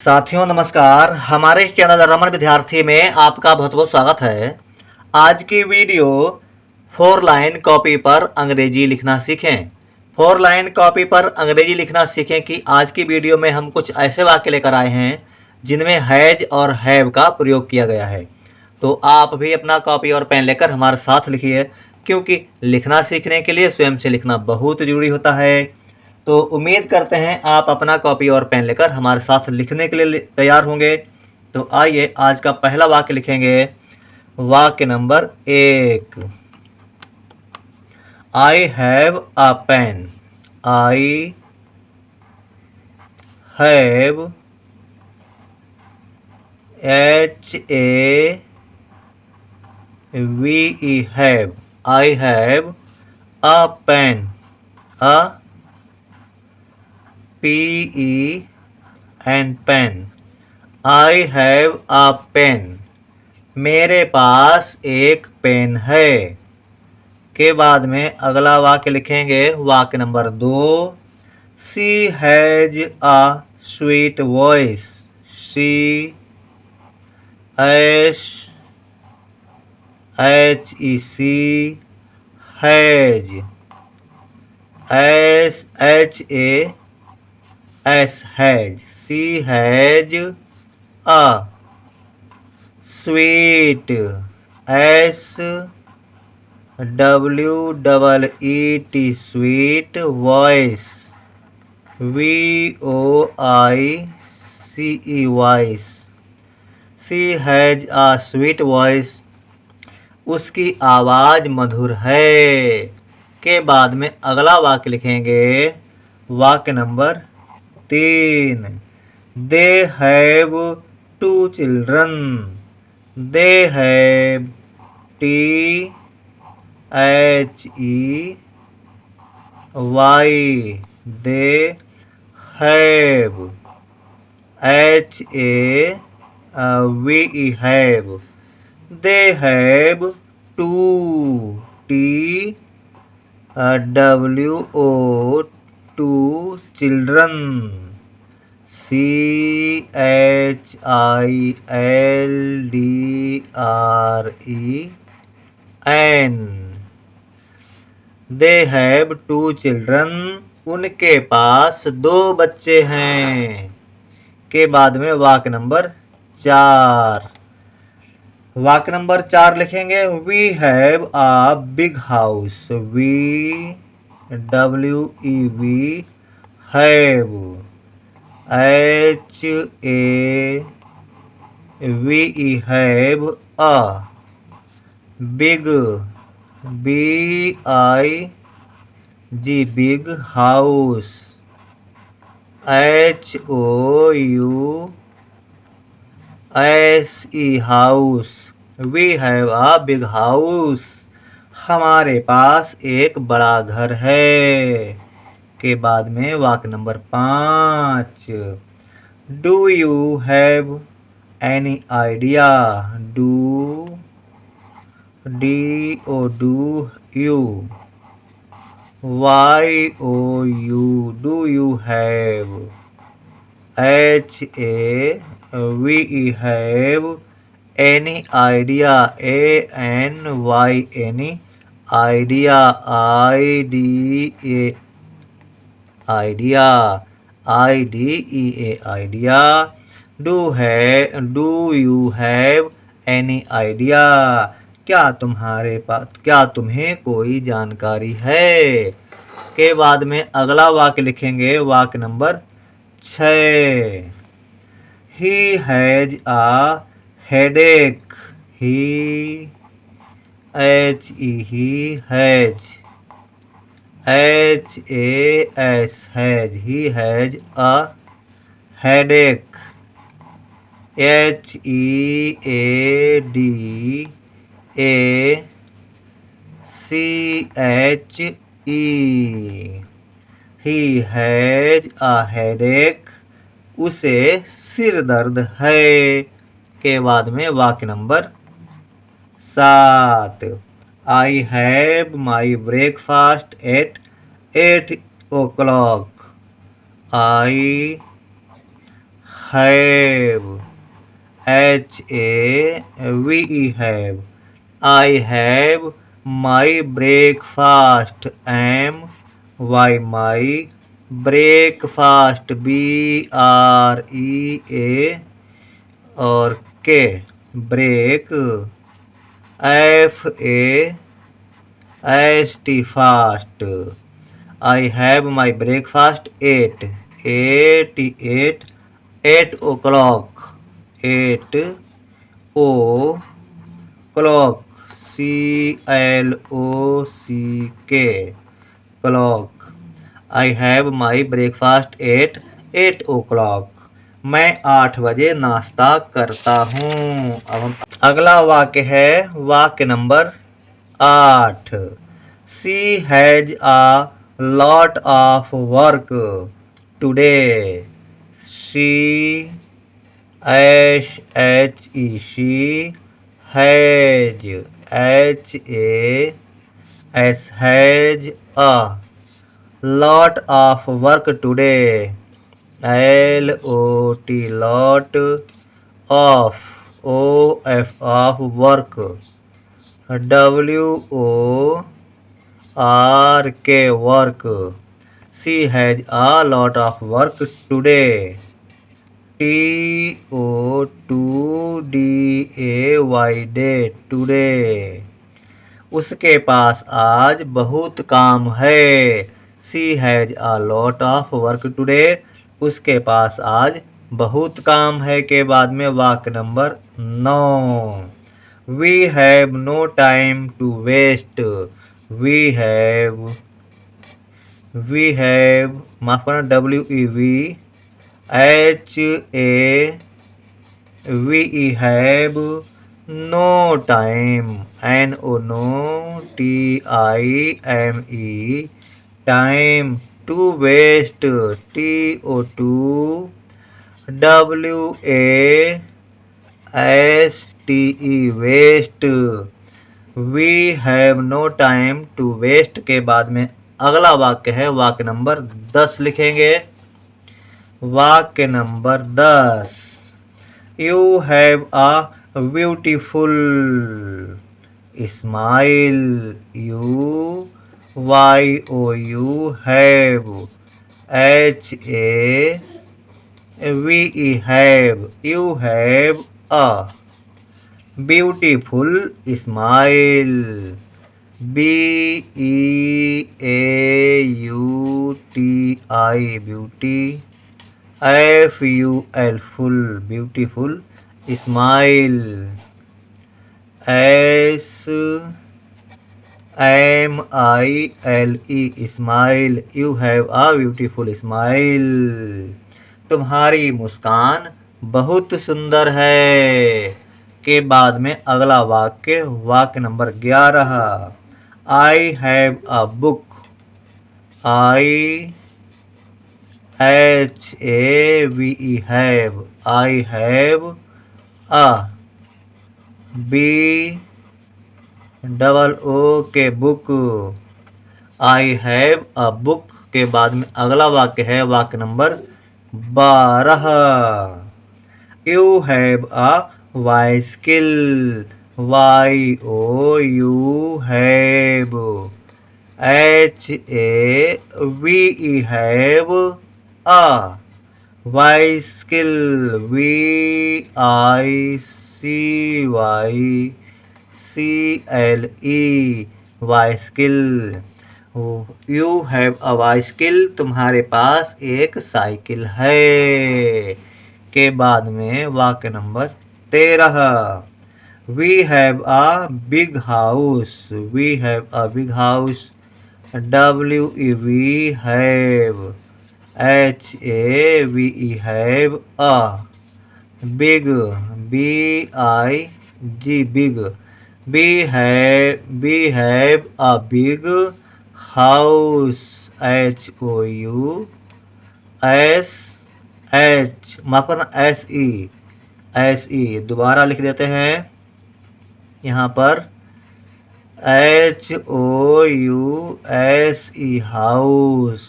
साथियों नमस्कार। हमारे इस चैनल रमन विद्यार्थी में आपका बहुत बहुत स्वागत है। आज की वीडियो 4 लाइन कॉपी पर अंग्रेजी लिखना सीखें। 4 लाइन कॉपी पर अंग्रेजी लिखना सीखें कि आज की वीडियो में हम कुछ ऐसे वाक्य लेकर आए हैं जिनमें हैज और हैव का प्रयोग किया गया है। तो आप भी अपना कॉपी और पेन लेकर हमारे साथ लिखिए, क्योंकि लिखना सीखने के लिए स्वयं से लिखना बहुत ज़रूरी होता है। तो उम्मीद करते हैं आप अपना कॉपी और पेन लेकर हमारे साथ लिखने के लिए तैयार होंगे। तो आइए आज का पहला वाक्य लिखेंगे। वाक्य number 1। I have a pen. I have HAVE have. I have a pen. A PEN pen. I have a pen. मेरे पास एक पेन है। के बाद में अगला वाक्य लिखेंगे। वाक्य number 2। She has a sweet voice. She SHEC has. SHAS has. She has a sweet SWEET sweet voice. VOICE voice. She has a sweet voice. उसकी आवाज़ मधुर है। के बाद में अगला वाक्य लिखेंगे। वाक्य number 3। They have 2 children. They have THEY। They have HAVE have. They have 2 TWO 2 children. CHILDREN। They have 2 children. उनके पास 2 बच्चे हैं। के बाद में वाक्य नंबर 4। वाक्य नंबर 4 लिखेंगे। We have a big house. WEV have. HAVE have a big BIG big house. HOUSE house. We have a big house. हमारे पास एक बड़ा घर है। के बाद में वाक्य number 5। Do you have any idea. DO you. YOU do you have. HAVE have any idea. ANY idea. Idea idea. Do you have any idea. क्या तुम्हें कोई जानकारी है। के बाद में अगला वाक्य लिखेंगे। वाक्य number 6। He has a headache. He has has. He has a headache. HEADACHE he has a headache. उसे सिर दर्द है। के बाद में वाक्य number 7। I have my breakfast at 8 o'clock। I have, HAVE, have. I have my breakfast, MY, my breakfast, BREA और के break, FAST, fast. I have my breakfast 8 o'clock, 8 o'clock, CLOCK, clock. I have my breakfast at 8 o'clock. मैं 8 बजे नाश्ता करता हूँ। अब हम अगला वाक्य है वाक्य number 8। She has a lot of work today. She she has, has a lot of work today, LOT, lot of, of work, WORK, work. She has a lot of work today, TODAY, day, today. उसके पास आज बहुत काम है। She has a lot of work today. उसके पास आज बहुत काम है के बाद में वाक्य number 9। We have no time to waste. We have, माफ करना, WEVE, have no time, NO, TIME, time, to waste, TO2, WASTE, waste. We have no time to waste के बाद में अगला वाक्य है वाक्य नंबर 10 लिखेंगे। वाक्य number 10। You have a beautiful smile. YOU, have, HAVE, have. You have a beautiful smile. BEAUTI, beauty. FUL, full, beautiful smile. SMILE, smile. You have a beautiful smile. तुम्हारी मुस्कान बहुत सुंदर है के बाद में अगला वाक्य वाक्य number 11। I have a book. HAVE, have. I have a BOOK, book. I have a book के बाद में अगला वाक्य है वाक्य number 12। You have a bicycle. YOU, have. HAVE, have a bicycle. BICYCLE, bicycle. You have a bicycle, तुम्हारे पास एक cycle है के बाद में वाक्य number 13। We have a big house. We have a big house. WEV, have. HAVE, have a big, BIG, big. We have a big house. HOUSH, माफ करना, SE, दोबारा लिख देते हैं यहाँ पर HOUSE, house.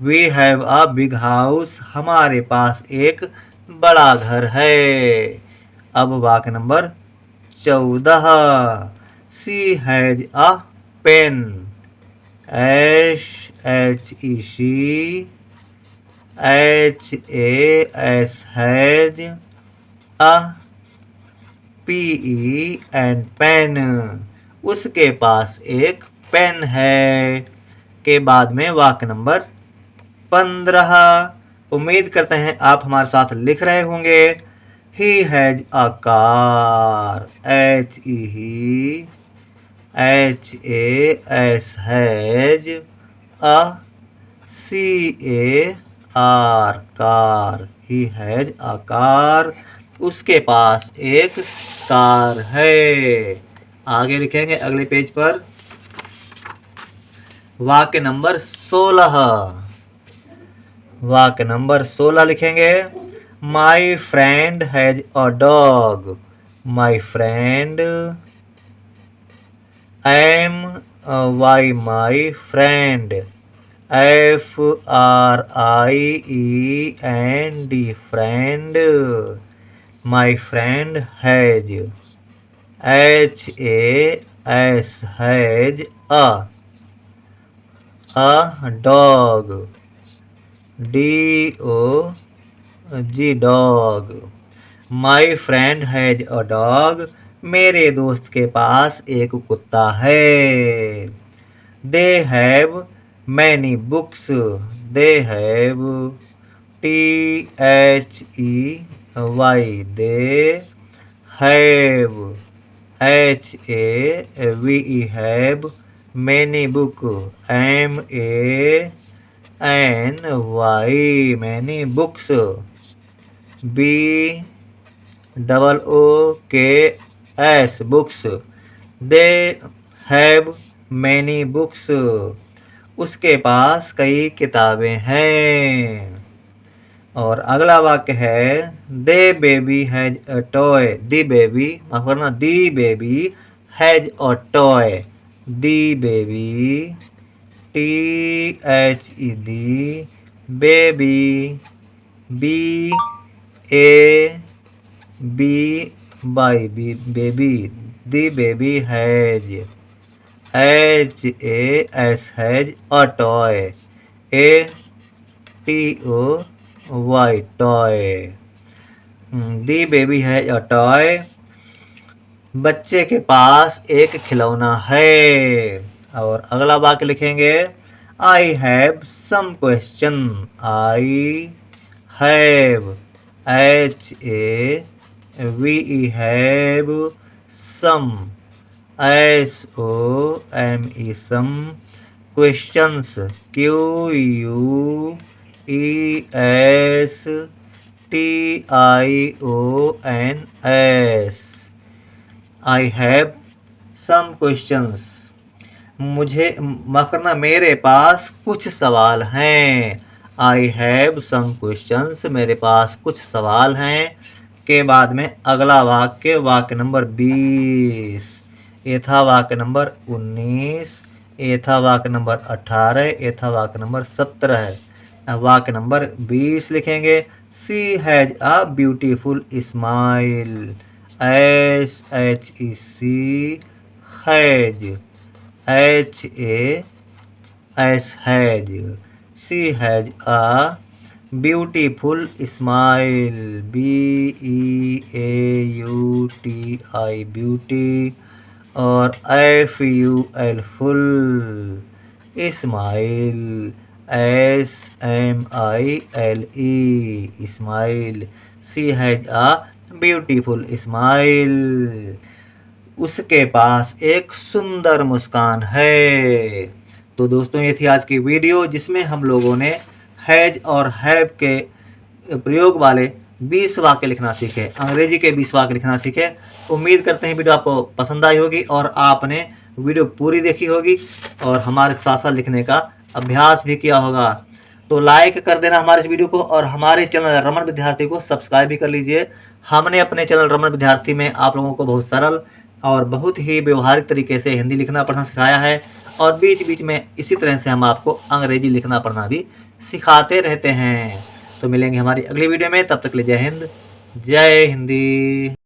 We have a big house, हमारे पास एक बड़ा घर है। अब वाक्य number 14। She has a pen. SHEC HAS has a PE and pen. उसके पास एक पेन है। के बाद में वाक्य नंबर 15। उम्मीद करते हैं आप हमारे साथ लिख रहे होंगे। He has a car. HEHAS has a CAR car. He has a car. उसके पास एक कार है। आगे लिखेंगे अगले पेज पर वाक्य नंबर 16। वाक्य नंबर 16 लिखेंगे। My friend has a dog. My friend MY my friend FRIEND friend. My friend has HAS has a dog DOG dog. My friend has a dog. मेरे दोस्त के पास एक कुत्ता है। They have many books. They have THEY they have HAVE have many book MANY many books. BOOKS books. They have many books. उसके पास कई किताबें हैं। और अगला वाक्य है दे baby has a toy. The baby माफ करना the baby has a toy. The baby THED baby BABY baby. The baby has HAS has a toy ATOY toy. The baby has a toy. बच्चे के पास एक खिलौना है। और अगला वाक्य लिखेंगे I have some question. I have HAVE have some SOME some questions QUESTIONS। I have some questions मुझे माफ करना मेरे पास कुछ सवाल हैं। आई हैव सम क्वेश्चंस मेरे पास कुछ सवाल हैं। के बाद में अगला वाक्य वाक्य नंबर 20। ये था वाक्य नंबर 19। ये था वाक्य नंबर 18। ये था वाक्य नंबर 17। वाक्य नंबर 20 लिखेंगे she has a beautiful smile. SHEC has HAS has. She has a beautiful smile BEAUTI beauty और FUL full smile SMILE smile. She has a beautiful smile. उसके पास एक सुंदर मुस्कान है। तो दोस्तों ये थी आज की वीडियो जिसमें हम लोगों ने हैज और हैव के प्रयोग वाले 20 वाक्य लिखना सीखे। अंग्रेजी के 20 वाक्य लिखना सीखे। उम्मीद करते हैं वीडियो आपको पसंद आई होगी और आपने वीडियो पूरी देखी होगी और हमारे साथ साथ लिखने का अभ्यास भी किया होगा। तो लाइक कर देना हमारे इस वीडियो को और हमारे चैनल रमन विद्यार्थी को सब्सक्राइब भी कर लीजिए। हमने अपने चैनल रमन विद्यार्थी में आप लोगों को बहुत सरल और बहुत ही व्यवहारिक तरीके से हिंदी लिखना पढ़ना सिखाया है और बीच बीच में इसी तरह से हम आपको अंग्रेजी लिखना पढ़ना भी सिखाते रहते हैं। तो मिलेंगे हमारी अगली वीडियो में, तब तक के लिए जय हिंद, जय हिंदी।